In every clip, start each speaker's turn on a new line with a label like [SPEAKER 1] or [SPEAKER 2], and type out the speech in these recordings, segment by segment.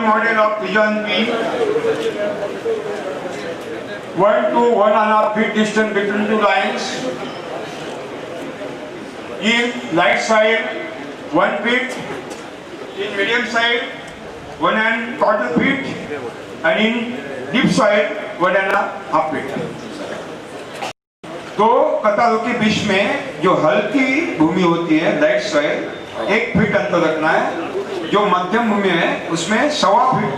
[SPEAKER 1] Model of pigeon B, 1 to 1.5 feet distance between two lines. In light side 1 feet, in medium side 1.25 feet, and in deep side 1.5 feet. तो कतारों के बीच में जो हल्की भूमि होती है लाइट साइड 1 फीट अंतर रखना है, जो मध्यम भूमि है उसमें 1.25 फीट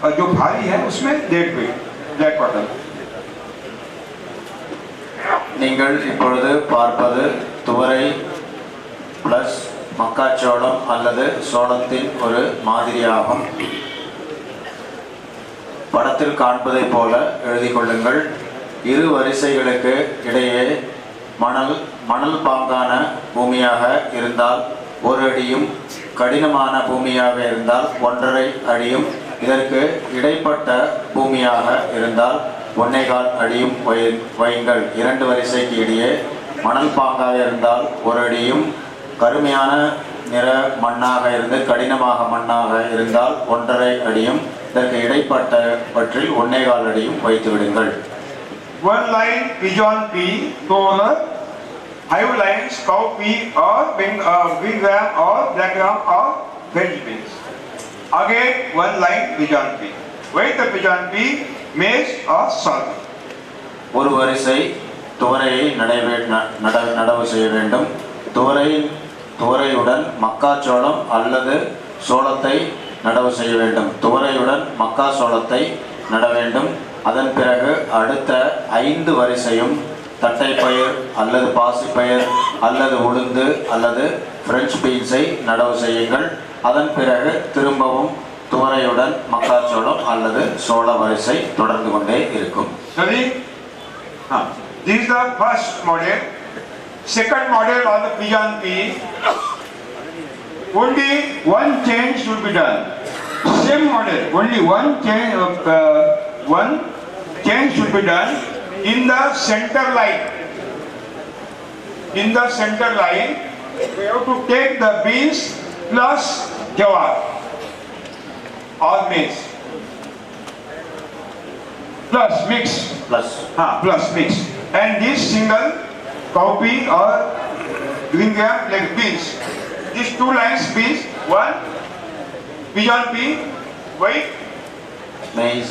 [SPEAKER 1] और जो भारी है उसमें 1.5 फीट ब्लैक कॉटन.
[SPEAKER 2] நீங்கள் இப்பொழுது பார்ப்பது துவரை பிளஸ் மக்காச்சோளம் அல்லது சோளத்தின் ஒரு மாதிரியாகும். படத்தில் காண்பதை போல எழுதிக் கொள்ளுங்கள். இரு வரிசைகளுக்கு இடையே மணல் பாங்கான பூமியாக இருந்தால் 1 அடியும், கடினமான பூமியாக இருந்தால் 1.5 அடியும், இதற்கு இடைப்பட்ட பூமியாக இருந்தால் 1.25 அடியும் வையுங்கள். 2 வரிசைக்கு இடையே மணல் பாங்காக இருந்தால் 1 அடியும், கருமையான நிற மண்ணாக இருந்து கடினமாக மண்ணாக இருந்தால் 1.5 அடியும், இதற்கு இடைப்பட்டவற்றில் 1.25 அடியும் வைத்து விடுங்கள்.
[SPEAKER 1] One line pigeon P, taller, 5 lines cow P or wingram or blackgram or French beans. Again, one line pigeon P. Weight the pigeon P, maize or sorghum.
[SPEAKER 2] ஒரு வரிசை துவரையை நடவு செய்ய வேண்டும். துவரையுடன் மக்காச்சோளம் அல்லது சோளத்தை நடவு செய்ய வேண்டும். துவரையுடன் மக்கா சோளத்தை நட வேண்டும். அதன் பிறகு அடுத்த 5 வரிசையும் தட்டைப்பயிர் அல்லது பாசிப்பயிர் அல்லது உளுந்து அல்லது பிரெஞ்சு பீன்ஸை நடவு செய்யுங்கள். அதன் பிறகு திரும்பவும் துவரையுடன் மக்காச்சோளம் அல்லது சோள வரிசை தொடர்ந்து கொண்டே இருக்கும்.
[SPEAKER 1] This is the first model. Second model of the pigeon P, only one change should be done. Same model, only one change should be done in the center line. In the center line, we have to take the beans plus jawar or maize. Plus mix. Plus mix. And this single cowpea or green gram like beans. These 2 lines beans, 1 pigeon pea, white
[SPEAKER 2] maize.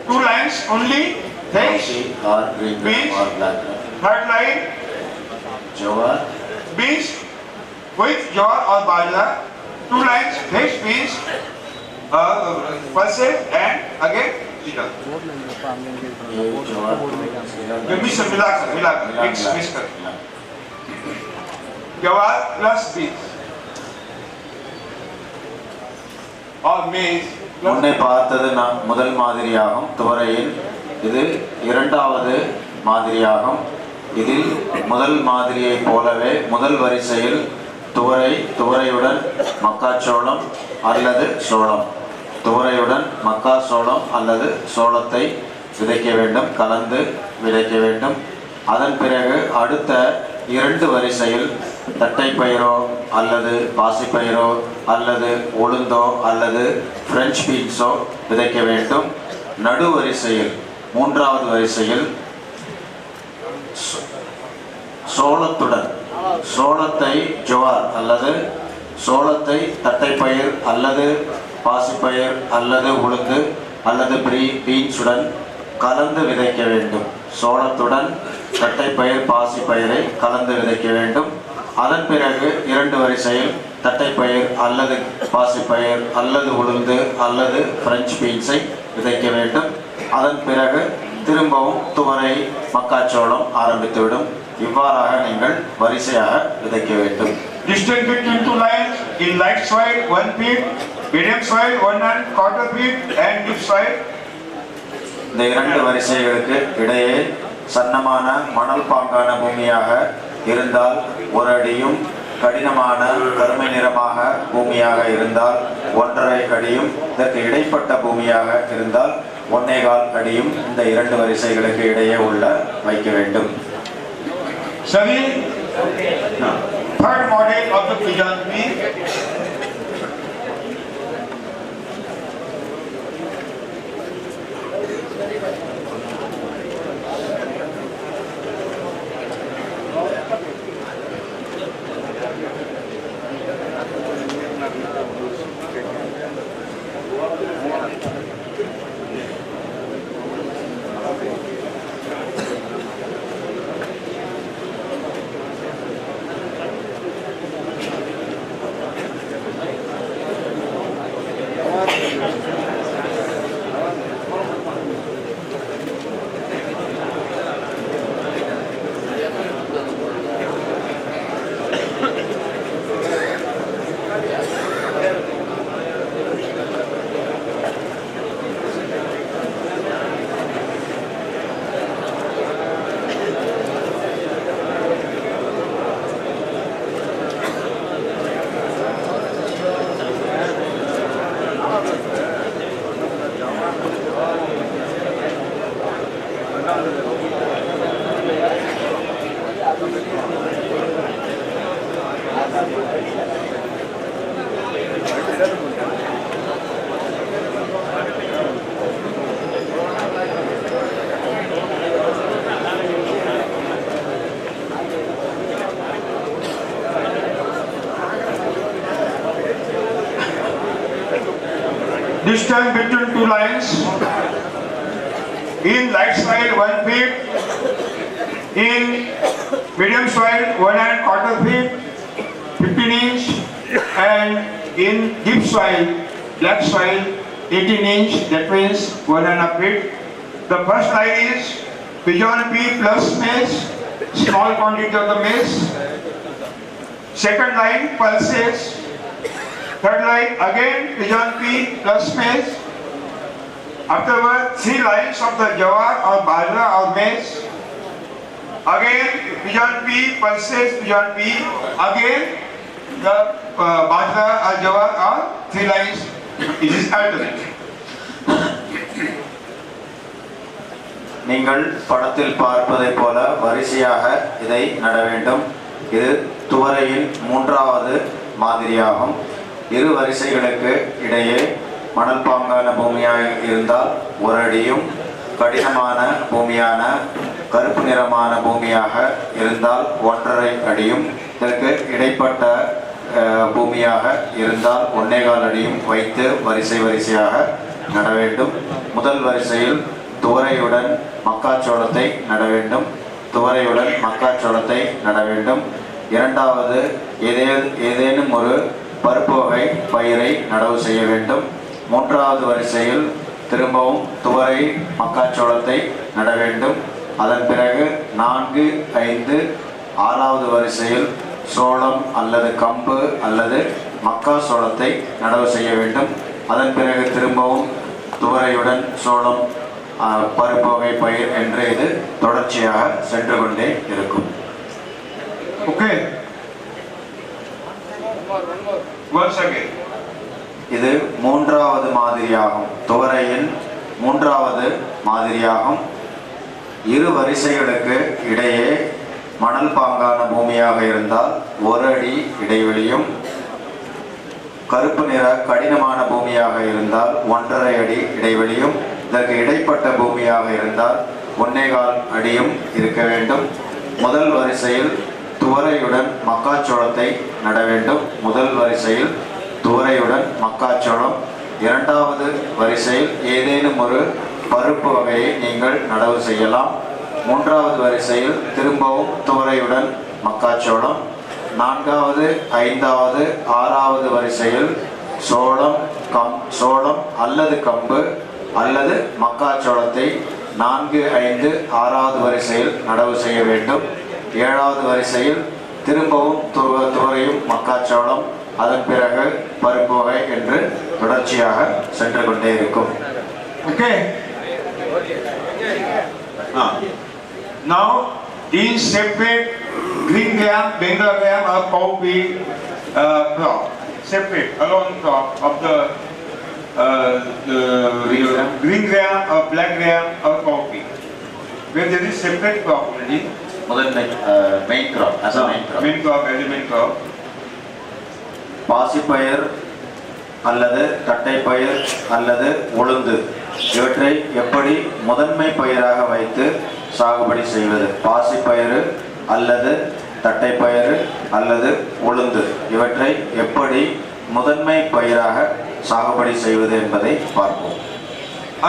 [SPEAKER 1] 2 lines only things
[SPEAKER 2] or green
[SPEAKER 1] beans
[SPEAKER 2] or black.
[SPEAKER 1] Third line
[SPEAKER 2] jawar
[SPEAKER 1] beans with jawar or bajra. 2 lines fresh beans, pulses and again pigeon. मिला mix कर jawar plus beans और maize.
[SPEAKER 2] முன்னே பார்த்தது முதல் மாதிரியாகும் துவரையில். இது இரண்டாவது மாதிரியாகும். இதில் முதல் மாதிரியை போலவே முதல் வரிசையில் துவரையுடன் மக்காச்சோளம் அல்லது சோளம், துவரையுடன் மக்கா சோளம் அல்லது சோளத்தை விதைக்க வேண்டும், கலந்து விதைக்க வேண்டும். அதன் பிறகு அடுத்த 2 வரிசையில் தட்டைப்பயிரோ அல்லது பாசிப்பயிரோ அல்லது உளுந்தோ அல்லது பிரெஞ்ச் பீன்ஸோ விதைக்க வேண்டும். நடுவரிசையில் மூன்றாவது வரிசையில் சோளத்துடன் சோளத்தை ஜோவார் அல்லது சோளத்தை தட்டைப்பயிர் அல்லது பாசிப்பயிர் அல்லது உளுந்து அல்லது பீன்ஸுடன் கலந்து விதைக்க வேண்டும். சோளத்துடன் தட்டைப்பயிர் பாசிப்பயிரை கலந்து விதைக்க வேண்டும். அதன் பிறகு இரண்டு வரிசையில் தட்டைப்பயிர் அல்லது பாசிப்பயிர் அல்லது உளுந்து அல்லது பிரெஞ்ச் பீன்ஸை விதைக்க வேண்டும். அதன் பிறகு திரும்பவும் துவரை மக்காச்சோளம் ஆரம்பித்துவிடும். இவ்வாறாக நீங்கள் வரிசையாக விதைக்க வேண்டும்.
[SPEAKER 1] Distance between two lines: in light soil 1 feet, medium soil 1¼ feet, and deep soil.
[SPEAKER 2] இந்த இரண்டு வரிசைகளுக்கு இடையே சன்னமான மணல் பாங்கான பூமியாக இருந்தால் 1 அடியும், கடினமான கருமை நிறமாக பூமியாக இருந்தால் 1½ அடியும், இதற்கு இடைப்பட்ட பூமியாக இருந்தால் 1¼ அடியும் இந்த இரண்டு வரிசைகளுக்கு இடையே உள்ள வைக்க வேண்டும்.
[SPEAKER 1] Savi, third model of the pigeon bee. Distance between two lines: in light soil 1 feet, in medium soil 1¼ feet, 15 inch, and in deep soil, black soil 18 inch, that means 1½ feet. The first line is pigeon pea plus maize, small quantity of the maize. Second line pulses. Third line again pigeon pea plus maize. Afterward 3 lines of the jawar or bajra or maize. Again pigeon pea pulses, pigeon pea. Again the bajra or jawar or 3 lines. It is alternate.
[SPEAKER 2] நீங்கள் படத்தில் பார்ப்பதை போல வரிசையாக இதை நட வேண்டும். இது துவரையின் மூன்றாவது மாதிரியாகும். இரு வரிசைகளுக்கு இடையே மணல் பாங்கான பூமியாக இருந்தால் 1 அடியும், கடினமான பூமியான கருப்பு நிறமான பூமியாக இருந்தால் 1½ அடியும், இதற்கு இடைப்பட்ட பூமியாக இருந்தால் 1¼ அடியும் வைத்து வரிசையாக நட வேண்டும். முதல் வரிசையில் துவரையுடன் மக்காச்சோளத்தை நட வேண்டும். துவரையுடன் மக்காச்சோளத்தை நட வேண்டும். இரண்டாவது ஏதேனும் ஒரு பருப்பு வகை பயிரை நடவு செய்ய வேண்டும். மூன்றாவது வரிசையில் திரும்பவும் துவரை மக்காச்சோளத்தை நட வேண்டும். அதன் பிறகு 4, 5, 6வது வரிசையில் சோளம் அல்லது கம்பு அல்லது மக்காச்சோளத்தை நடவு செய்ய வேண்டும். அதன் பிறகு திரும்பவும் துவரையுடன் சோளம் பருப்பு வகை பயிர் என்று இது தொடர்ச்சியாக சென்று கொண்டே இருக்கும்.
[SPEAKER 1] Okay. Once again.
[SPEAKER 2] இது மூன்றாவது மாதிரியாகும். துவரையின் மூன்றாவது மாதிரியாகும். இரு வரிசைகளுக்கு இடையே மணல் பாங்கான பூமியாக இருந்தால் 1 அடி இடைவெளியும், கருப்பு நிற கடினமான பூமியாக இருந்தால் 1.5 அடி இடைவெளியும், இதற்கு இடைப்பட்ட பூமியாக இருந்தால் 1.25 அடியும் இருக்க வேண்டும். முதல் வரிசையில் துவரையுடன் மக்காச்சோளத்தை நட வேண்டும். முதல் வரிசையில் துவரையுடன் மக்காச்சோளம். இரண்டாவது வரிசையில் ஏதேனும் ஒரு பருப்பு வகையை நீங்கள் நடவு செய்யலாம். மூன்றாவது வரிசையில் திரும்பவும் துவரையுடன் மக்காச்சோளம். நான்காவது, ஐந்தாவது, ஆறாவது வரிசையில் சோளம் அல்லது கம்பு அல்லது மக்காச்சோளத்தை 4, 5, 6வது வரிசையில் நடவு செய்ய வேண்டும். 7வது வரிசையில் திரும்பவும் துவரையும் மக்காச்சோளம், அதன் பிறகு பருப்பு வகை என்று தொடர்ச்சியாக சென்று கொண்டே இருக்கும்.
[SPEAKER 1] Okay. Now, in separate green gram, Bengal gram or cowpea crop, separate along top of the green gram or black gram or cowpea, where there is separate crop already.
[SPEAKER 2] முதன்மை main crop as a main crop.
[SPEAKER 1] Main crop as a main crop.
[SPEAKER 2] பாசிப்பயிர் அல்லது தட்டைப்பயிர் அல்லது உளுந்து இவற்றை எப்படி முதன்மை பயிராக வைத்து சாகுபடி செய்வது? பாசிப்பயிறு அல்லது தட்டைப்பயிறு அல்லது உளுந்து இவற்றை எப்படி முதன்மை பயிராக சாகுபடி செய்வது என்பதை பார்ப்போம்.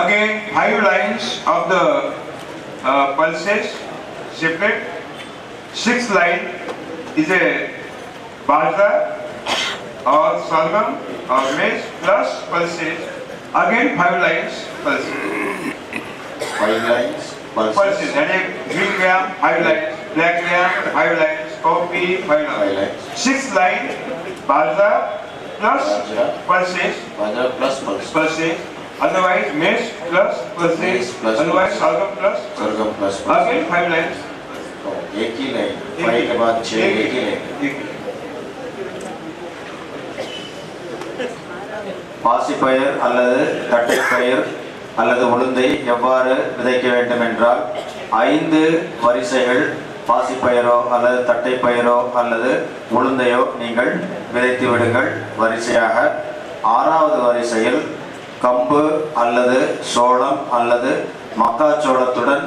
[SPEAKER 1] Again, 5 lines of the pulses separate. 6th line is a bajra or sorghum or maize plus pulses. Again 5 lines pulses.
[SPEAKER 2] 5 lines
[SPEAKER 1] Pulses. And a green gram 5 lines, black gram 5 lines, cowpea 5 lines. 6th line bajra plus pulses.
[SPEAKER 2] Bajra plus pulses.
[SPEAKER 1] Pulses. Otherwise maize plus pulses.
[SPEAKER 2] Maize plus
[SPEAKER 1] Otherwise
[SPEAKER 2] pulses.
[SPEAKER 1] sorghum plus.
[SPEAKER 2] sorghum plus pulses.
[SPEAKER 1] Again 5 lines.
[SPEAKER 2] एक ही line 5 के बाद 6 एक ही line. பாசிப்பயிர் அல்லது தட்டைப்பயிர் அல்லது உளுந்தை எவ்வாறு விதைக்க வேண்டும் என்றால் 5 வரிசைகள் பாசிப்பயிரோ அல்லது தட்டைப்பயிரோ அல்லது உளுந்தையோ நீங்கள் விதைத்து விடுங்கள் வரிசையாக. 6வது வரிசையில் கம்பு அல்லது சோளம் அல்லது மக்காச்சோளத்துடன்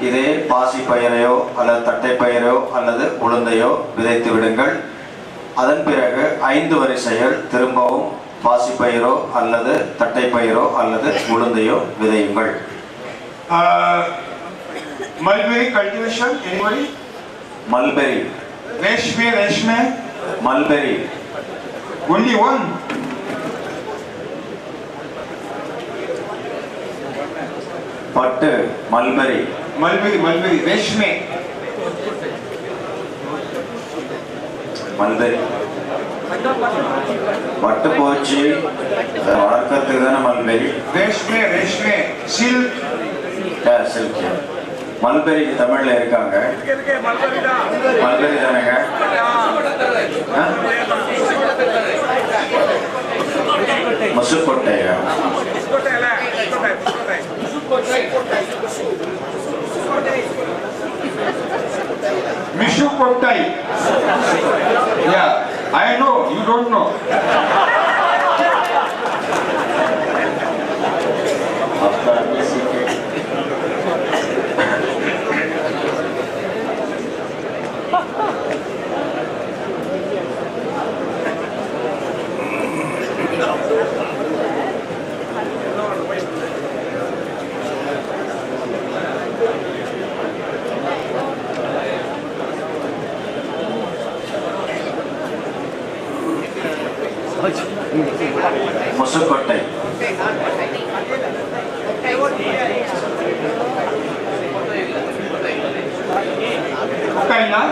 [SPEAKER 2] இதே பாசிப்பயிரையோ அல்லது தட்டைப்பயிரோ அல்லது உளுந்தையோ விதைத்து விடுங்கள். அதன் பிறகு 5 வரிசைகள் திரும்பவும் பாசிப்பயிரோ அல்லது தட்டைப்பயிரோ அல்லது உளுந்தையோ விதையுங்கள்.
[SPEAKER 1] Mulberry cultivation, anybody?
[SPEAKER 2] Mulberry.
[SPEAKER 1] Reshme.
[SPEAKER 2] Mulberry.
[SPEAKER 1] Only one.
[SPEAKER 2] பட்டு மல்பெரி.
[SPEAKER 1] Mulberry, Reshme.
[SPEAKER 2] மல்பெரி. பட்டு போச்சு வளர்க்கறதுக்கு தானே மல்பெரி.
[SPEAKER 1] Reshme. Silk.
[SPEAKER 2] சில்க். மல்பெரிக்கு தமிழ்ல இருக்காங்க. மல்பெரி தானேங்க. முசுக்கொட்டையா?
[SPEAKER 1] Mishukottai. Yeah, I know, you don't know.
[SPEAKER 2] आपका सीखे. முசுக்கொட்டை.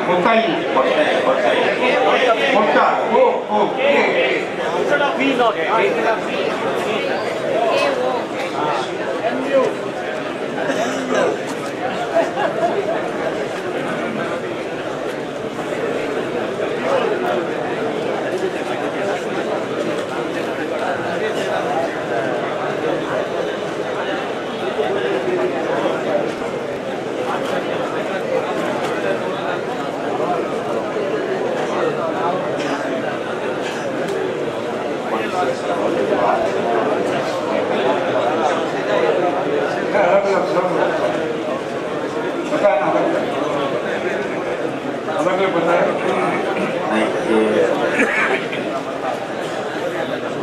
[SPEAKER 1] Hokai. Hotta. Oh.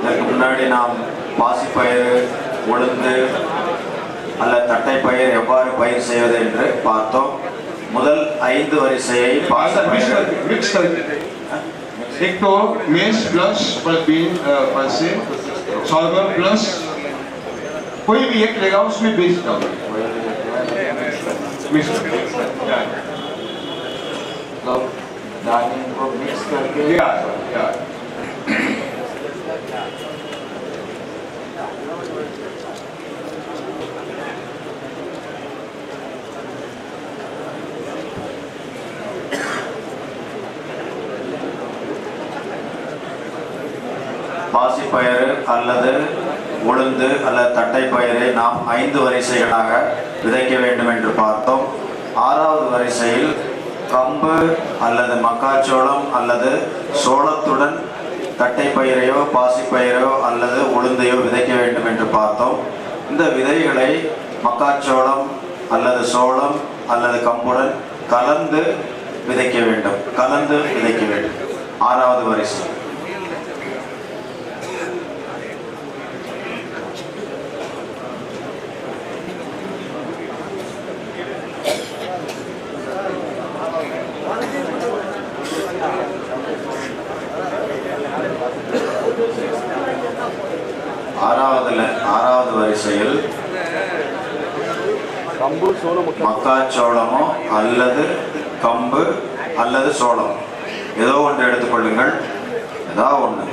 [SPEAKER 2] இதற்கு முன்னாடி நாம் பாசிப்பயிறு, உளுந்து அல்லது தட்டைப்பயிர் எவ்வாறு பயிர் செய்வது என்று பார்த்தோம். முதல் 5 வரிசையை பாசிப்பயிறு
[SPEAKER 1] मिक्स करके एक तो मेस प्लस बीन पल्से सॉल्वर प्लस कोई भी एक लेगा उसमें बेस डालो मिक्स
[SPEAKER 2] मतलब दाने को मिक्स करके
[SPEAKER 1] या
[SPEAKER 2] பாசிப்பயிறு அல்லது உளுந்து அல்லது தட்டைப்பயிரை நாம் 5 வரிசைகளாக விதைக்க வேண்டும் என்று பார்த்தோம். 6வது வரிசையில் கம்பு அல்லது மக்காச்சோளம் அல்லது சோளத்துடன் தட்டைப்பயிரையோ பாசிப்பயிரோ அல்லது உளுந்தையோ விதைக்க வேண்டும் என்று பார்த்தோம். இந்த விதைகளை மக்காச்சோளம் அல்லது சோளம் அல்லது கம்புடன் கலந்து விதைக்க வேண்டும். 6வது வரிசை. ஆறாவது வரிசையில் மக்காச்சோளமோ அல்லது கம்பு அல்லது சோளம் ஏதோ ஒன்று எடுத்துக்கொள்ளுங்கள். ஏதாவது ஒன்று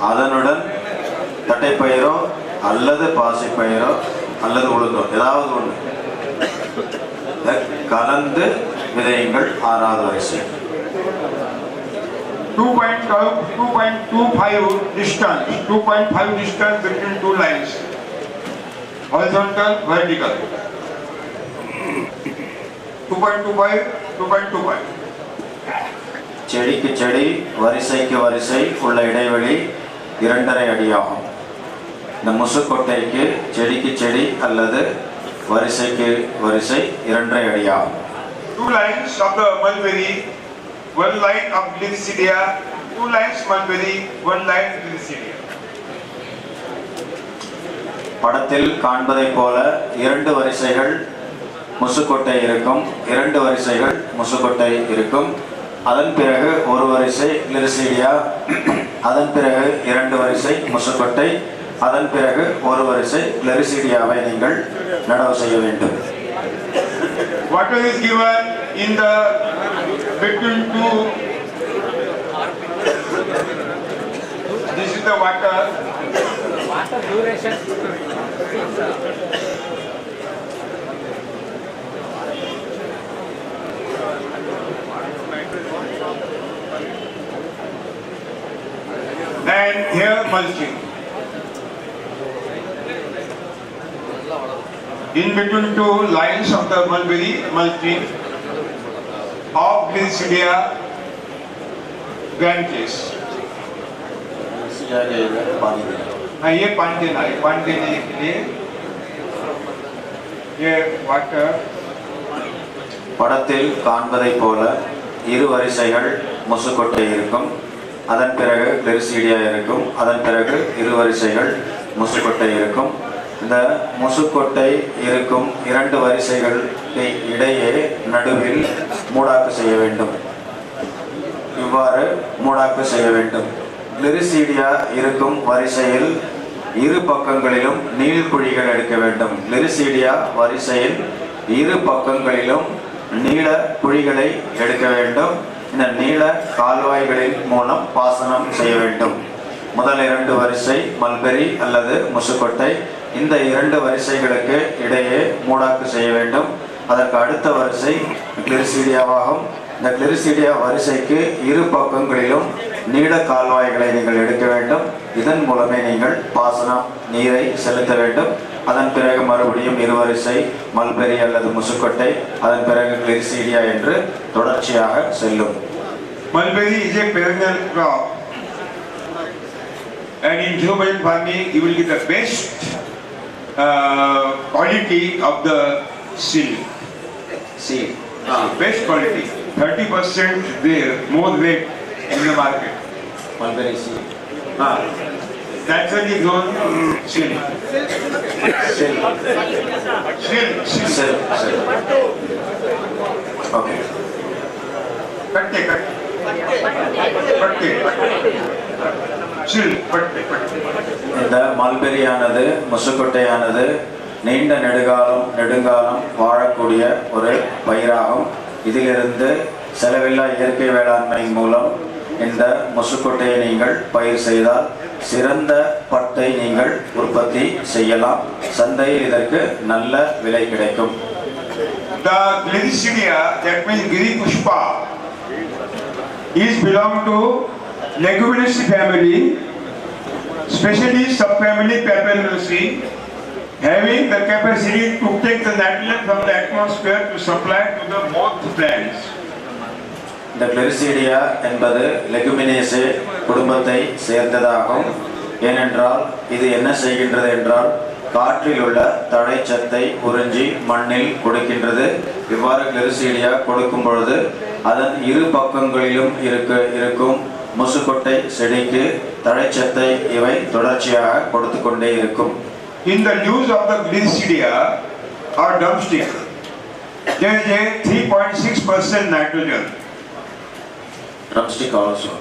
[SPEAKER 2] அதனுடன் தட்டைப்பயிரோ அல்லது பாசிப்பயிரோ அல்லது உளுந்தோ ஏதாவது ஒன்று கலந்து விதையுங்கள். 6வது வரிசை.
[SPEAKER 1] 2.25 distance, 2.5 distance between two lines, horizontal, vertical. 2.25, 2.25.
[SPEAKER 2] செடிக்கு செடி, வரிசைக்கு வரிசை உள்ள இடைவெளி 2.5 அடியாகும். இந்த முசுக்கொட்டைக்கு செடிக்கு செடி அல்லது வரிசைக்கு வரிசை 2.5 அடியாகும்.
[SPEAKER 1] 2 lines of the mulberry, 1 line of Glycidia, 2 lines mulberry, 1 line Glycidia.
[SPEAKER 2] படத்தில் காண்பதைப் போல 2 வரிசைகள் முசுக்கொட்டை இருக்கும், 2 வரிசைகள் முசுக்கொட்டை இருக்கும். அதன் பிறகு ஒரு வரிசை கிளிரிசீடியா, அதன் பிறகு 2 வரிசை முசுக்கொட்டை, அதன் பிறகு ஒரு வரிசை கிளிரிசீடியாவை நீங்கள் நடவு செய்ய வேண்டும்.
[SPEAKER 1] Water is given in the between two. This is the water.
[SPEAKER 3] Water duration.
[SPEAKER 1] And here mulching. In between 2 lines of the mulberry, mulching of Glycidia branches. ये पानी देना है, पानी देने के लिए ये वाटर.
[SPEAKER 2] படத்தில் காண்பதைப் போல 2 வரிசைகள் முசுக்கொட்டை இருக்கும், அதன் பிறகு கிளிரிசீடியா இருக்கும், அதன் பிறகு 2 வரிசைகள் முசுக்கொட்டை இருக்கும். இந்த முசுக்கொட்டை இருக்கும் 2 வரிசைகள் இடையே நடுவில் மூடாக்கு செய்ய வேண்டும். இவ்வாறு மூடாக்கு செய்ய வேண்டும். கிளிரிசீடியா இருக்கும் வரிசையில் 2 பக்கங்களிலும் நீள்குழிகள் எடுக்க வேண்டும். கிளிரிசீடியா வரிசையில் 2 பக்கங்களிலும் நீள குழிகளை எடுக்க வேண்டும். இந்த நீள கால்வாய்களின் மூலம் பாசனம் செய்ய வேண்டும். முதல் 2 வரிசை மல்பெரி அல்லது முசுக்கொட்டை, இந்த 2 வரிசைகளுக்கு இடையே மூடாக்கு செய்ய வேண்டும். அதற்கு அடுத்த வரிசை கிளிரிசீடியாவாகும். இந்த கிளிரிசீடியா வரிசைக்கு 2 பக்கங்களிலும் நீள கால்வாய்களை நீங்கள் எடுக்க வேண்டும். இதன் மூலமே நீங்கள் பாசனம் நீரை செலுத்த வேண்டும். அதன் பிறகு மறுபடியும் 2 வரிசை மல்பெரி அல்லது முசுக்கொட்டை, அதன் பிறகு கிளிரிசீடியா என்று தொடர்ச்சியாக செல்லும்.
[SPEAKER 1] Mulberry is a perennial crop, and in geobiological farming you will get the best quality of the seed.
[SPEAKER 2] Seed.
[SPEAKER 1] Best quality. 30% there, more weight in the market.
[SPEAKER 2] mulberry seed.
[SPEAKER 1] Naturally grown silk.
[SPEAKER 2] Silk.
[SPEAKER 1] Silk.
[SPEAKER 2] Okay.
[SPEAKER 1] Patte. Silk, patte.
[SPEAKER 2] இந்த மல்பெரியானது முசுக்கொட்டையானது நீண்ட நெடுங்காலம் வாழக்கூடிய ஒரு பயிராகும். இதிலிருந்து செலவில்லா இயற்கை வேளாண்மை மூலம் இந்த முசுக்கொட்டையை நீங்கள் பயிர் செய்தால் சிறந்த பட்டை நீங்கள் உற்பத்தி செய்யலாம். சந்தையில் இதற்கு நல்ல விலை கிடைக்கும்.
[SPEAKER 1] The Glycidia, that means Giri Pushpa, is belong to Leguminaceae family, especially subfamily Papyrus, having the capacity to take the nitrogen from the atmosphere to supply to the moth plants.
[SPEAKER 2] இந்த கிளிரிசீடியா என்பது லெகுமினேசே குடும்பத்தை சேர்ந்ததாகும். ஏனென்றால் இது என்ன செய்கின்றது என்றால் காற்றில் உள்ள தழைச்சத்தை உறிஞ்சி மண்ணில் கொடுக்கின்றது. இவ்வாறு கிளிரிசீடியா கொடுக்கும் பொழுது அதன் இரு பக்கங்களிலும் இருக்கும் முசுக்கொட்டை செடிக்கு தழைச்சத்தை இவை தொடர்ச்சியாக கொடுத்து கொண்டே இருக்கும்.
[SPEAKER 1] In the leaves of the Glycidia or drumstick, there is a 3.6% nitrogen.
[SPEAKER 2] Drumstick also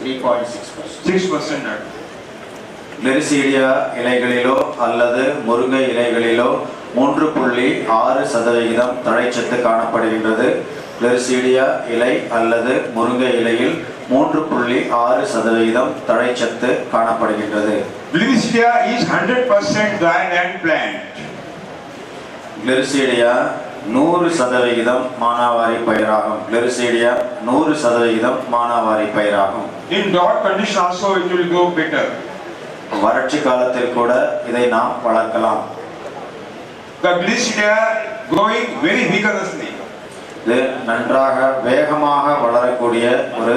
[SPEAKER 2] 3.6%.
[SPEAKER 1] 6% nitrogen.
[SPEAKER 2] Gliricidia இலைகளிலோ அல்லது முருங்கை இலைகளிலோ 3.6% தழைச்சத்து காணப்படுகின்றது. கிளிரிசீடியா இலை அல்லது முருங்கை இலையில் 3.6% தழைச்சத்து காணப்படுகின்றது.
[SPEAKER 1] Glycidia is 100% dry land plant.
[SPEAKER 2] Gliricidia 100% மானாவாரி பயிராகும். கிளிரிசீடியா 100% மானாவாரி பயிராகும்.
[SPEAKER 1] In drought condition also it will grow better.
[SPEAKER 2] வறட்சி காலத்தில் கூட இதை நாம் வளர்க்கலாம்.
[SPEAKER 1] The Glycidia growing very vigorously.
[SPEAKER 2] இது நன்றாக வேகமாக வளரக்கூடிய ஒரு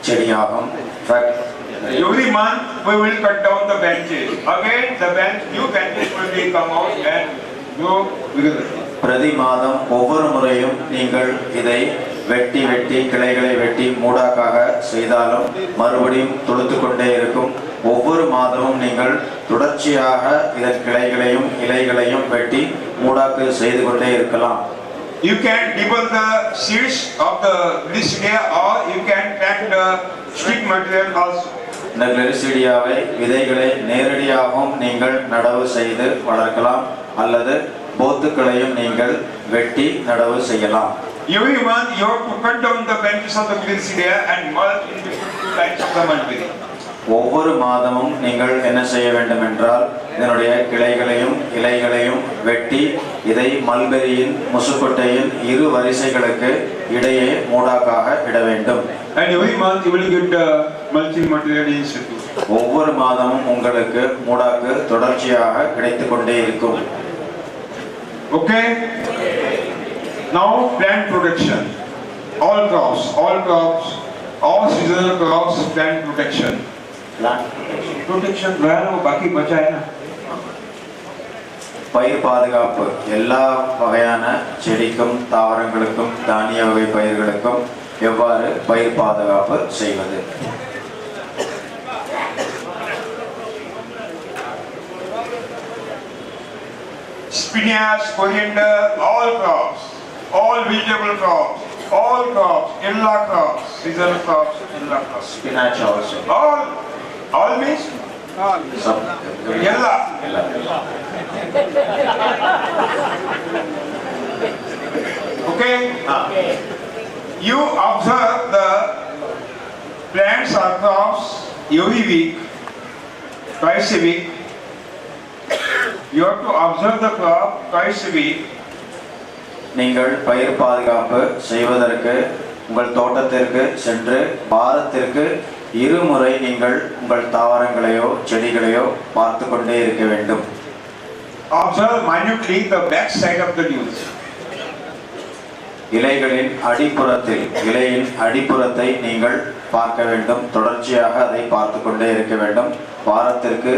[SPEAKER 2] செடியாகும்.
[SPEAKER 1] Every month we will cut down the branches. Again new branches will be come out and grow vigorously.
[SPEAKER 2] பிரதி மாதம் ஒவ்வொரு முறையும் நீங்கள் இதை வெட்டி கிளைகளை வெட்டி மூடாக்காக செய்தாலும் மறுபடியும் துளுத்து கொண்டே இருக்கும். ஒவ்வொரு மாதமும் நீங்கள் தொடர்ச்சியாக இதன் கிளைகளையும் இலைகளையும் வெட்டி மூடாக்கு செய்து கொண்டே இருக்கலாம்.
[SPEAKER 1] You can debulk the seeds of the Glycidia or you can plant the stick material also.
[SPEAKER 2] இந்த கிளிரிசீடியாவை விதைகளை நேரடியாகவும் நீங்கள் நடவு செய்து வளர்க்கலாம் அல்லது போத்துக்களையும் நீங்கள் வெட்டி நடவு செய்யலாம்.
[SPEAKER 1] Every month you have to cut down the branches of the Glycidia and mulch in between two lines of the mulberry.
[SPEAKER 2] ஒவ்வொரு மாதமும் நீங்கள் என்ன செய்ய வேண்டும் என்றால் இதனுடைய கிளைகளையும் இலைகளையும் வெட்டி இதை மல்பெரியின் முசுக்கொட்டையின் இரு வரிசைகளுக்கு இடையே மூடாக்காக இட வேண்டும்.
[SPEAKER 1] And every month you will get the mulching material in situ.
[SPEAKER 2] ஒவ்வொரு மாதமும் உங்களுக்கு மூடாக்கு தொடர்ச்சியாக கிடைத்துக் கொண்டே இருக்கும்.
[SPEAKER 1] Okay? Now plant protection. All crops, all seasonal crops, plant protection. Protection जो है ना वो बाकी बचा है ना.
[SPEAKER 2] பயிர் பாதுகாப்பு எல்லா வகையான செடிக்கும் தாவரங்களுக்கும் தானிய வகை பயிர்களுக்கும் எவ்வாறு பயிர் பாதுகாப்பு செய்வது?
[SPEAKER 1] Spinach, coriander, all crops, all vegetable crops, illa crops, seasonal crops, illa crops.
[SPEAKER 2] Spinach also.
[SPEAKER 1] All means illa. Okay? You observe the plants or crops every week, twice a week. You have to observe the crop twice a week.
[SPEAKER 2] நீங்கள் பயிர் பாதுகாப்பு செய்வதற்கு உங்கள் தோட்டத்திற்கு சென்று வாரத்திற்கு இருமுறை நீங்கள் உங்கள் தாவரங்களையோ செடிகளையோ பார்த்து கொண்டே இருக்க வேண்டும்.
[SPEAKER 1] Observe minutely the back side of the leaves.
[SPEAKER 2] இலையின் அடிப்புறத்தை நீங்கள் பார்க்க வேண்டும். தொடர்ச்சியாக அதை பார்த்து கொண்டே இருக்க வேண்டும். வாரத்திற்கு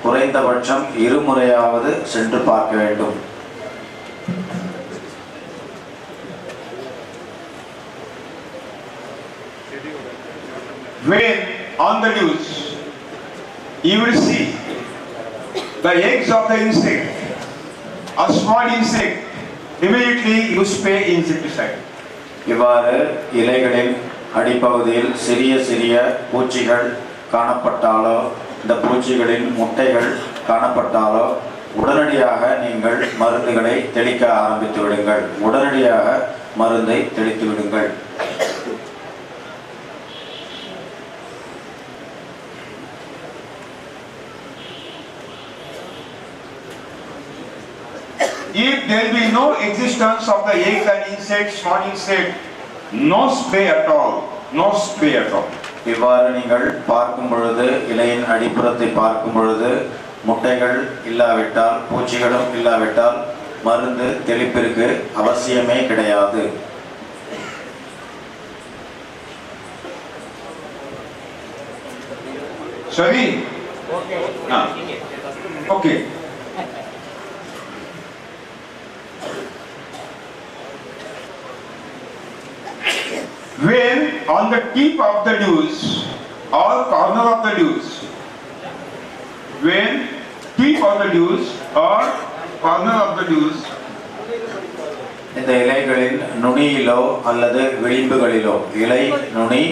[SPEAKER 2] குறைந்தபட்சம் இருமுறையாவது சென்று பார்க்க வேண்டும்.
[SPEAKER 1] When on the leaves, you will see the eggs of the insect, a small insect. Immediately you spray insecticide.
[SPEAKER 2] இவ்வாறு இலைகளின் அடிப்பகுதியில் சிறிய சிறிய பூச்சிகள் காணப்பட்டாலோ இந்த பூச்சிகளின் முட்டைகள் காணப்பட்டாலோ உடனடியாக நீங்கள் மருந்துகளை தெளிக்க ஆரம்பித்து விடுங்கள். உடனடியாக மருந்தை தெளித்து விடுங்கள்.
[SPEAKER 1] If there be no existence of the eggs and insects, small insect, no spray at all. No spray at all.
[SPEAKER 2] இவ்வாறு நீங்கள் பார்க்கும் பொழுது இலையின் அடிப்புறத்தை பார்க்கும் பொழுது முட்டைகள் இல்லாவிட்டால் பூச்சிகளும் இல்லாவிட்டால் மருந்து தெளிப்பிற்கு அவசியமே கிடையாது.
[SPEAKER 1] Sorry?
[SPEAKER 3] Okay.
[SPEAKER 1] Okay. When on the tip of the leaves or corner of the leaves, when tip of the leaves or corner of the leaves,
[SPEAKER 2] இந்த இலைகளின் நுனியிலோ அல்லது விளிம்புகளிலோ இலை நுனி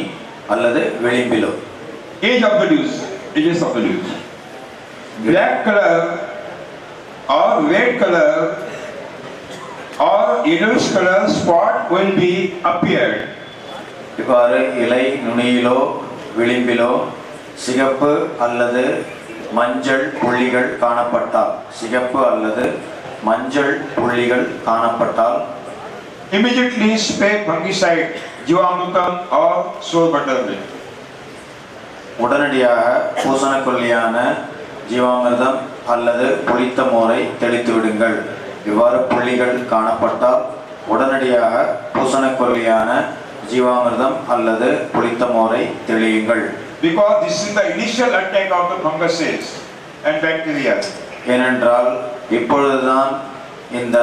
[SPEAKER 2] அல்லது விளிம்பிலோ
[SPEAKER 1] edge of the leaves, edges of the leaves, black color or red color or yellowish color spot will be appeared.
[SPEAKER 2] இவ்வாறு இலை நுனியிலோ விளிம்பிலோ சிகப்பு அல்லது மஞ்சள் புள்ளிகள் காணப்பட்டால் சிகப்பு அல்லது மஞ்சள் புள்ளிகள் காணப்பட்டால்
[SPEAKER 1] Immediately spray fungicide, Jivamrutam or sour buttermilk.
[SPEAKER 2] உடனடியாக பூசணக்கொல்லியான ஜீவாமிர்தம் அல்லது புளித்த மோரை தெளித்து விடுங்கள். இவ்வாறு புள்ளிகள் காணப்பட்டால் உடனடியாக பூசணக்கொல்லியான ஜீவாமிர்தம் அல்லது புளித்த மோரை தெளியுங்கள்.
[SPEAKER 1] Because this is the initial attack of the funguses and bacteria.
[SPEAKER 2] ஏனென்றால் இப்பொழுதுதான் இந்த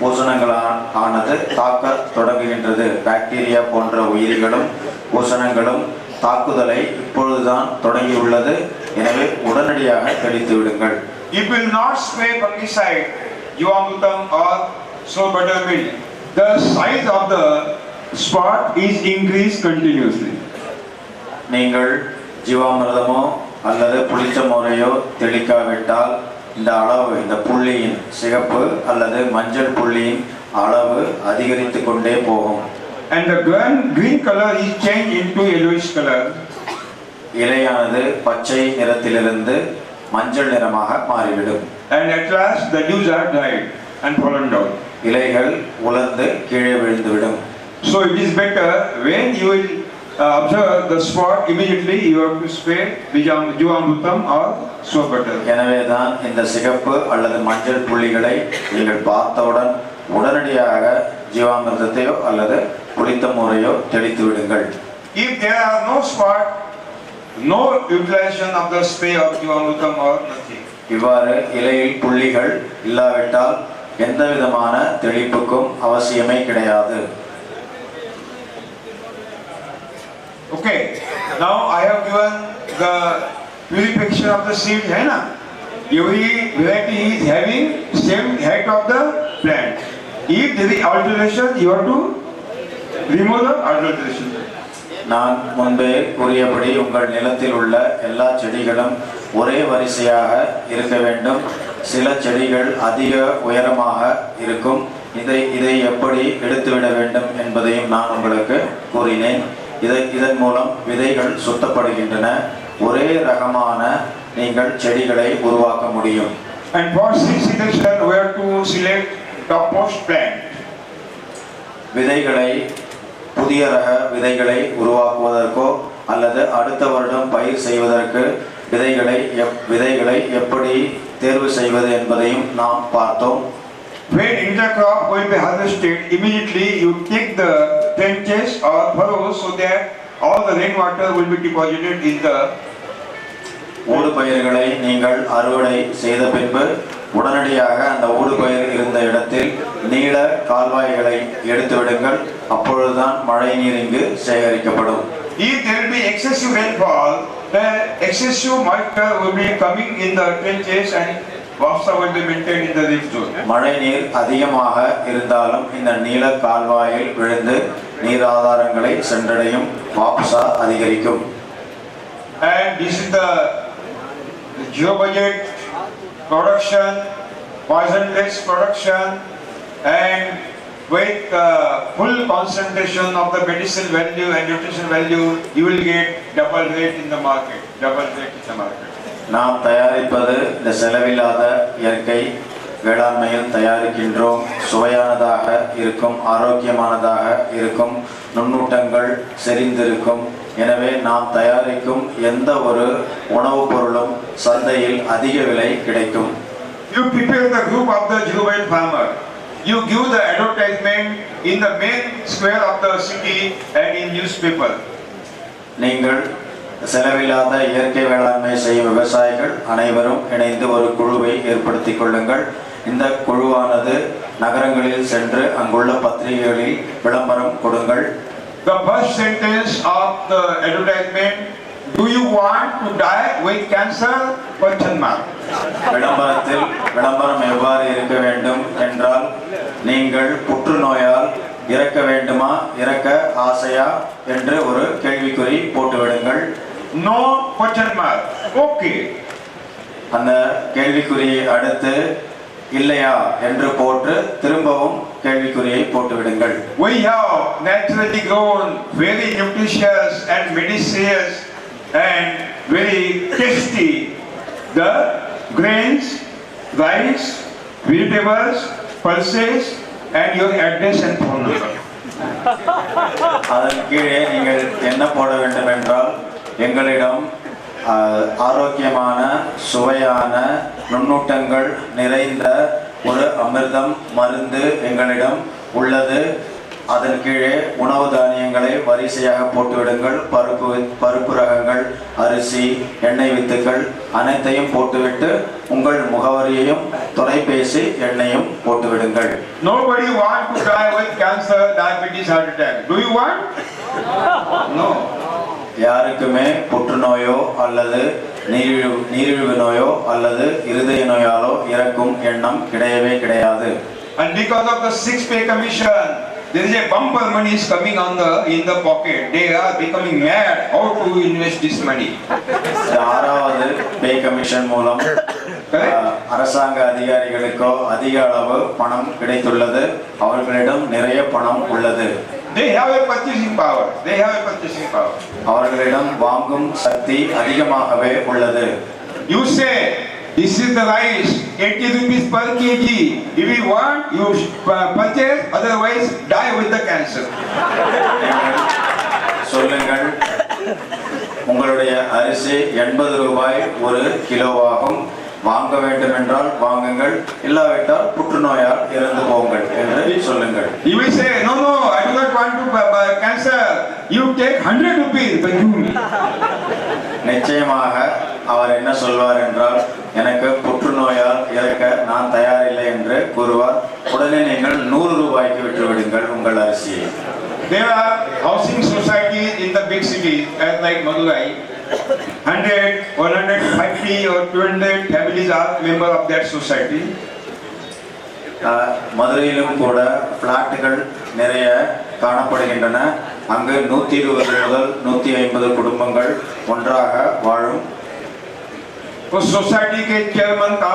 [SPEAKER 2] பூசணங்களானது தாக்க தொடங்குகின்றது. பாக்டீரியா போன்ற உயிரிகளும் பூசணங்களும் தாக்குதலை இப்பொழுதுதான் தொடங்கியுள்ளது. எனவே உடனடியாக தெளித்து விடுங்கள்.
[SPEAKER 1] If you will not spray fungicide, Jivamrutam or sour buttermilk, the size of the spot is increased continuously.
[SPEAKER 2] நீங்கள் ஜீவாமிர்தமோ அல்லது புளித்த மோரையோ தெளிக்காவிட்டால் இந்த அளவு இந்த புள்ளியின் சிகப்பு அல்லது மஞ்சள் புள்ளியின் அளவு அதிகரித்து கொண்டே போகும்.
[SPEAKER 1] And the green color is changed into yellowish color.
[SPEAKER 2] இலையானது பச்சை நிறத்திலிருந்து மஞ்சள் நிறமாக மாறிவிடும்.
[SPEAKER 1] And at last the leaves are dried and fallen down.
[SPEAKER 2] இலைகள் உலர்ந்து கீழே விழுந்துவிடும்.
[SPEAKER 1] So it is better when you will observe the spot, immediately you have to spray Jivamrutam or sour butter.
[SPEAKER 2] எனவேதான் இந்த சிகப்பு அல்லது மஞ்சள் புள்ளிகளை நீங்கள் பார்த்தவுடன் உடனடியாக ஜீவாமிர்தத்தையோ அல்லது புளித்த மோரையோ தெளித்து விடுங்கள்.
[SPEAKER 1] If there are no spot, no utilization of the spray of Jivamrutam or nothing.
[SPEAKER 2] இவ்வாறு இலையில் புள்ளிகள் இல்லாவிட்டால் எந்த விதமான தெளிப்புக்கும் அவசியமே கிடையாது.
[SPEAKER 1] Okay, now I have given the purification of the seed, hai na? Every variety is having same height of the plant. If there is alteration, you have to remove the alteration.
[SPEAKER 2] நான் முன்பே கூறியபடி உங்கள் நிலத்தில் உள்ள எல்லா செடிகளும் ஒரே வரிசையாக இருக்க வேண்டும். சில செடிகள் அதிக உயரமாக இருக்கும். இதை எப்படி எடுத்துவிட வேண்டும் என்பதையும் நான் உங்களுக்கு கூறினேன். இதன் மூலம் விதைகள் சுத்தப்படுகின்றன. ஒரே ரகமான நீங்கள் செடிகளை உருவாக்க முடியும்.
[SPEAKER 1] And for seed selection, we have to select topmost plant.
[SPEAKER 2] விதைகளை புதிய ரக விதைகளை உருவாக்குவதற்கோ அல்லது அடுத்த வருடம் பயிர் செய்வதற்கு விதைகளை எப்படி தேர்வு செய்வது என்பதையும் நாம் பார்த்தோம்.
[SPEAKER 1] When intercrop will be harvested, immediately you take the trenches or furrows so that all the rainwater will be deposited in the
[SPEAKER 2] ஊடுபயிர்களை நீங்கள் அறுவடை செய்த பின்பு உடனடியாக அந்த ஊடுபயிர் இருந்த இடத்தில் நீள கால்வாய்களை எடுத்து விடுங்கள். அப்பொழுதுதான் மழை நீர் இங்கு சேகரிக்கப்படும்.
[SPEAKER 1] if there will be excessive rainfall, then excessive moisture will be coming in the trenches and Wapsa will be maintained in the leaf zone.
[SPEAKER 2] மழை நீர் அதிகமாக இருந்தாலும் இந்த நீல கால்வாயில் விழுந்து நீர் ஆதாரங்களை சென்றடையும் வாப்சா அதிகரிக்கும்.
[SPEAKER 1] And this is the zero budget production, poisonless production, and with full concentration of the medicinal value and nutrition value, you will get double rate in the market. Double rate in the market.
[SPEAKER 2] நாம் தயாரிப்பது இந்த செலவில்லாத இயற்கை வேளாண்மையில் தயாரிக்கின்றோம். சுவையானதாக இருக்கும், ஆரோக்கியமானதாக இருக்கும், நுண்ணூட்டங்கள் செறிந்திருக்கும். எனவே நாம் தயாரிக்கும் எந்த ஒரு உணவுப் பொருளும் சந்தையில் அதிக விலை கிடைக்கும்.
[SPEAKER 1] You prepare the group of the juvenile farmer. You give the advertisement in the main square of the city and in newspaper.
[SPEAKER 2] நீங்கள் செலவில்லாத இயற்கை வேளாண்மை செய்யும் விவசாயிகள் அனைவரும் இணைந்து ஒரு குழுவை ஏற்படுத்திக் கொள்ளுங்கள். இந்த குழுவானது நகரங்களில் சென்று அங்குள்ள பத்திரிகைகளில் விளம்பரம் கொடுங்கள்.
[SPEAKER 1] The first sentence of the advertisement, do you want to die with cancer? Question mark.
[SPEAKER 2] விளம்பரம் எவ்வாறு இருக்க வேண்டும் என்றால், நீங்கள் புற்றுநோயால் இறக்க வேண்டுமா, இறக்க ஆசையா என்று ஒரு கேள்விக்குறி போட்டுவிடுங்கள்.
[SPEAKER 1] No question mark. Okay.
[SPEAKER 2] அந்த கேள்விக்குறியை அடுத்து இல்லையா என்று போட்டு திரும்பவும் கேள்விக்குறியை போட்டுவிடுங்கள்.
[SPEAKER 1] We have naturally grown very nutritious and medicinous and very tasty the grains, rice, vegetables, pulses and your address and phone number.
[SPEAKER 2] அதன் கீழே நீங்கள் என்ன போட வேண்டும் என்றால், எங்களிடம் ஆரோக்கியமான சுவையான நுண்ணூட்டங்கள் நிறைந்த ஒரு அமிர்தம் மருந்து எங்களிடம் உள்ளது. அதன் கீழே உணவு தானியங்களை வரிசையாக போட்டுவிடுங்கள். பருப்பு ரகங்கள், அரிசி, எண்ணெய் வித்துக்கள் அனைத்தையும் போட்டுவிட்டு உங்கள் முகவரியையும் தொலைபேசி எண்ணையும் போட்டுவிடுங்கள்.
[SPEAKER 1] Nobody want to die with cancer, diabetes, heart attack. Do you want? No.
[SPEAKER 2] யாருக்குமே புற்றுநோயோ அல்லது நீரிழிவு நோயோ அல்லது இருதய நோயாலோ இறக்கும் எண்ணம் கிடையவே கிடையாது.
[SPEAKER 1] And because of the 6 pay commission, there is a bumper money is coming in the pocket. They are becoming mad how to invest this money.
[SPEAKER 2] ஆறாவது பே கமிஷன் மூலம் அரசாங்க அதிகாரிகளுக்கோ அதிக அளவு பணம் கிடைத்துள்ளது. அவர்களிடம் நிறைய பணம் உள்ளது.
[SPEAKER 1] They have a purchasing power. They have a purchasing power.
[SPEAKER 2] அவர்களிடம் வாங்கும் சக்தி அதிகமாகவே உள்ளது.
[SPEAKER 1] You say this is the rice, 80 rupees per kg. If you want, you purchase. Otherwise, die with the cancer.
[SPEAKER 2] சொல்லுங்கள், உங்களுடைய அரிசி 80 ரூபாய் ஒரு கிலோவாகும். வாங்க வேண்டும் என்றால் வாங்குங்கள், இல்லாவிட்டால் புற்றுநோயால் இறந்து போங்கள் என்று சொல்லுங்கள்.
[SPEAKER 1] You will say, no, I do not want to cancer. You take 100 rupees, but you.
[SPEAKER 2] நிச்சயமாக அவர் என்ன சொல்வார் என்றால், எனக்கு புற்றுநோயால் இறக்க நான் தயாரில்லை என்று கூறுவார். உடனே நீங்கள் 100 ரூபாய்க்கு விற்றுவிடுங்கள் உங்கள் அரிசியை.
[SPEAKER 1] There are housing societies in the big cities, like Madurai. 100, 150 or 200 families are member of that society.
[SPEAKER 2] மதுரையிலும் கூட பிளாட்டுகள் நிறைய காணப்படுகின்றன. அங்கு 120 முதல் 150 குடும்பங்கள் ஒன்றாக வாழும்.
[SPEAKER 1] उस सोसाइटी के चेयरमैन का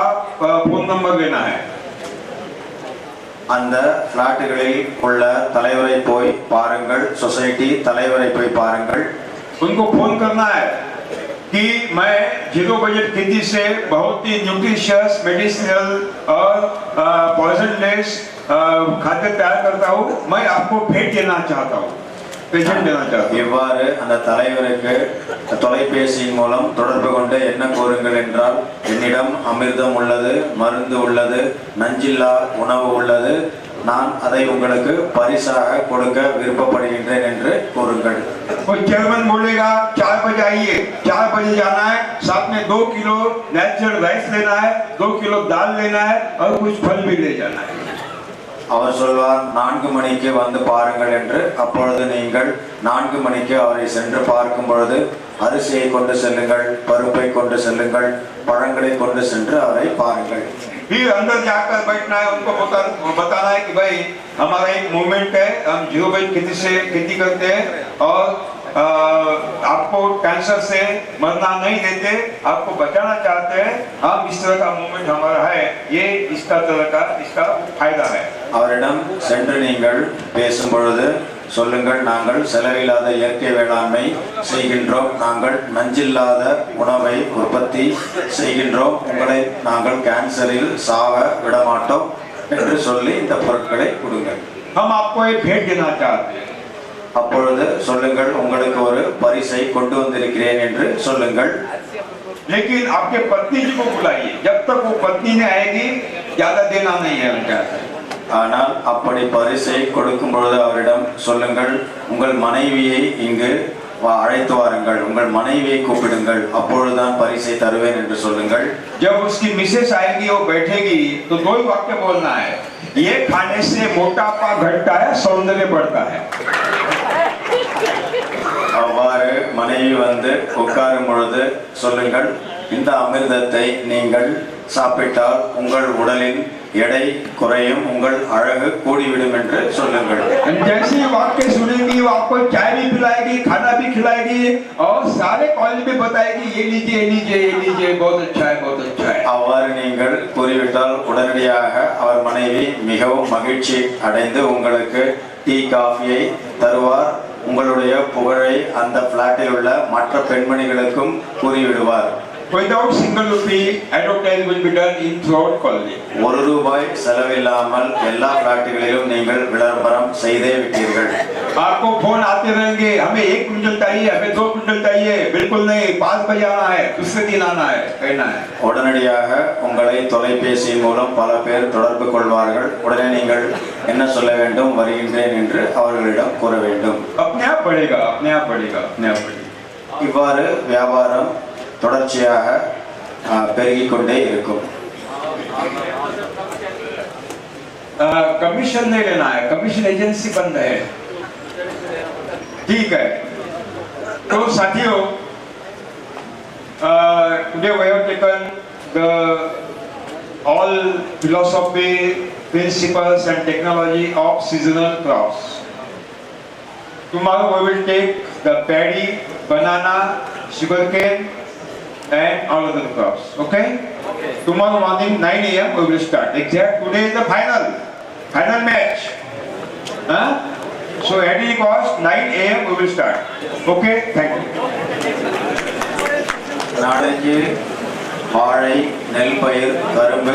[SPEAKER 1] फोन नंबर लेना है.
[SPEAKER 2] அந்த பிளாட்டுகளில் உள்ள தலைவரை போய் பாருங்கள், சொசைட்டி தலைவரை போய் பாருங்கள்.
[SPEAKER 1] उनको फोन करना है कि मैं जीरो बजट खेती से बहुत ही न्यूट्रिशियस, मेडिसिनल और पॉइजनलेस खाद्य तैयार करता हूँ. मैं आपको भेंट देना चाहता हूँ, प्रेजेंट देना चाहता हूँ.
[SPEAKER 2] இவ்வாறு அந்த தலைவருக்கு தொலைபேசியின் மூலம் தொடர்பு கொண்டு என்ன கூறுங்கள் என்றால், என்னிடம் அமிர்தம் உள்ளது, மருந்து உள்ளது, நஞ்சில்லா உணவு உள்ளது, நான் அதை உங்களுக்கு பரிசாக கொடுக்க விருப்பப்படுகின்றேன் என்று கூறுங்கள்.
[SPEAKER 1] वो चेयरमैन बोलेगा 4 बजे आइए, 4 बजे जाना है, साथ में 2 किलो नेचुरल राइस लेना है, 2 किलो दाल लेना है और कुछ फल भी ले जाना है.
[SPEAKER 2] அவர் சொல்வார் 4 மணிக்கு வந்து பாருங்கள் என்று. அப்பொழுது நீங்கள் 4 மணிக்கு அவரை சென்று பார்க்கும் பொழுது அரிசியை கொண்டு செல்லுங்கள், பருப்பை கொண்டு செல்லுங்கள், பழங்களை கொண்டு சென்று அவரை பாருங்கள்.
[SPEAKER 1] फिर अंदर जाकर बैठना है, उनको बताना है कि भाई हमारा एक मूवमेंट है, हम 0 बजे खेती करते हैं और आपको कैंसर से मरना नहीं देते, आपको बचाना चाहते हैं, हम इस तरह का मूवमेंट हमारा है, ये इसका फायदा है.
[SPEAKER 2] அவரிடம் சென்று நீங்கள் பேசும் பொழுது சொல்லுங்கள், நாங்கள் செலவில்லாத இயற்கை வேளாண்மை செய்கின்றோம், நாங்கள் நஞ்சில்லாத உணவை உற்பத்தி செய்கின்றோம், உங்களை நாங்கள் கேன்சரில் சாவ விடமாட்டோம் என்று சொல்லி இந்த பொருட்களை கொடுங்கள்.
[SPEAKER 1] हम आपको एक भेंट देना चाहते हैं.
[SPEAKER 2] அப்பொழுது சொல்லுங்கள், உங்களுக்கு ஒரு பரிசை கொண்டு வந்திருக்கிறேன் என்று சொல்லுங்கள்.
[SPEAKER 1] लेकिन आपके पत्नी जी को बुलाइए, जब तक वो पत्नी नहीं आएगी ज्यादा देना नहीं है उनका.
[SPEAKER 2] ஆனால் அப்படி பரிசை கொடுக்கும் பொழுது அவரிடம் சொல்லுங்கள், உங்கள் மனைவியை இங்கு அழைத்து வாருங்கள், உங்கள் மனைவியை கூப்பிடுங்கள், அப்பொழுதுதான் பரிசை தருவேன் என்று சொல்லுங்கள்.
[SPEAKER 1] जब उसकी मिसेस आएगी वो बैठेगी तो 2 ही वाक्य बोलना है, ये खाने से मोटापा घटता है, सौंदर्य बढ़ता है.
[SPEAKER 2] அவ்வாறு மனைவி வந்து உட்காரும் பொழுது சொல்லுங்கள், இந்த அமிர்தத்தை நீங்கள் சாப்பிட்டால் உங்கள் உடலின் எடை குறையும், உங்கள் அழகு கூடிவிடும் என்று சொல்லுங்கள்.
[SPEAKER 1] जैसे वाक्य सुनेंगी वो आपको चाय भी पिलाएगी, खाना भी खिलाएगी और सारे कॉलेज में बताएगी ये लीजिए ये लीजिए ये लीजिए, बहुत अच्छा है बहुत अच्छा है.
[SPEAKER 2] அவ்வாறு நீங்கள் கூறிவிட்டால் உடனடியாக அவர் மனைவி மிகவும் மகிழ்ச்சி அடைந்து உங்களுக்கு டீ காஃபியை தருவார். உங்களுடைய புகழை அந்த பிளாட்டில் உள்ள மற்ற பெண்மணிகளுக்கும் கூறிவிடுவார்.
[SPEAKER 1] Without single rupee, advertising will be done in throughout college.
[SPEAKER 2] ₹1 செலவில்லாமல் எல்லா பிளாட்டுகளிலும் நீங்கள் விளம்பரம் செய்தே விட்டீர்கள்.
[SPEAKER 1] आपको फोन आते रहेंगे, हमें 1 क्विंटल चाहिए, हमें 2 क्विंटल चाहिए, बिल्कुल नहीं, 5 बजे आना है, दूसरे दिन आना है, कहना है.
[SPEAKER 2] உடனடியாக உங்களை தொலைபேசி மூலம் பல பேர் தொடர்பு கொள்வார்கள். உடனே நீங்கள் என்ன சொல்ல வேண்டும், வருகின்றேன் என்று அவர்களிடம் கூற வேண்டும்.
[SPEAKER 1] अपने आप बढ़ेगा, अपने आप बढ़ेगा, अपने आप बढ़ेगा.
[SPEAKER 2] இவ்வாறு வியாபாரம் தொடர்ச்சியாக பெருகிக் கொண்டே இருக்கும்.
[SPEAKER 1] कमीशन नहीं लेना है, कमीशन एजेंसी बंद है. ठीक है. तो साथियों, today we have taken the all philosophy, principles and technology of seasonal crops. Tomorrow we will take the paddy, banana, sugarcane and all other crops. Okay? Tomorrow morning 9 a.m. we will start. Exact today is the final match. So at any cost 9 a.m. we will start. Okay? Thank you.
[SPEAKER 2] நாளைக்கு வாழை, நெல் பயிர், கரும்பு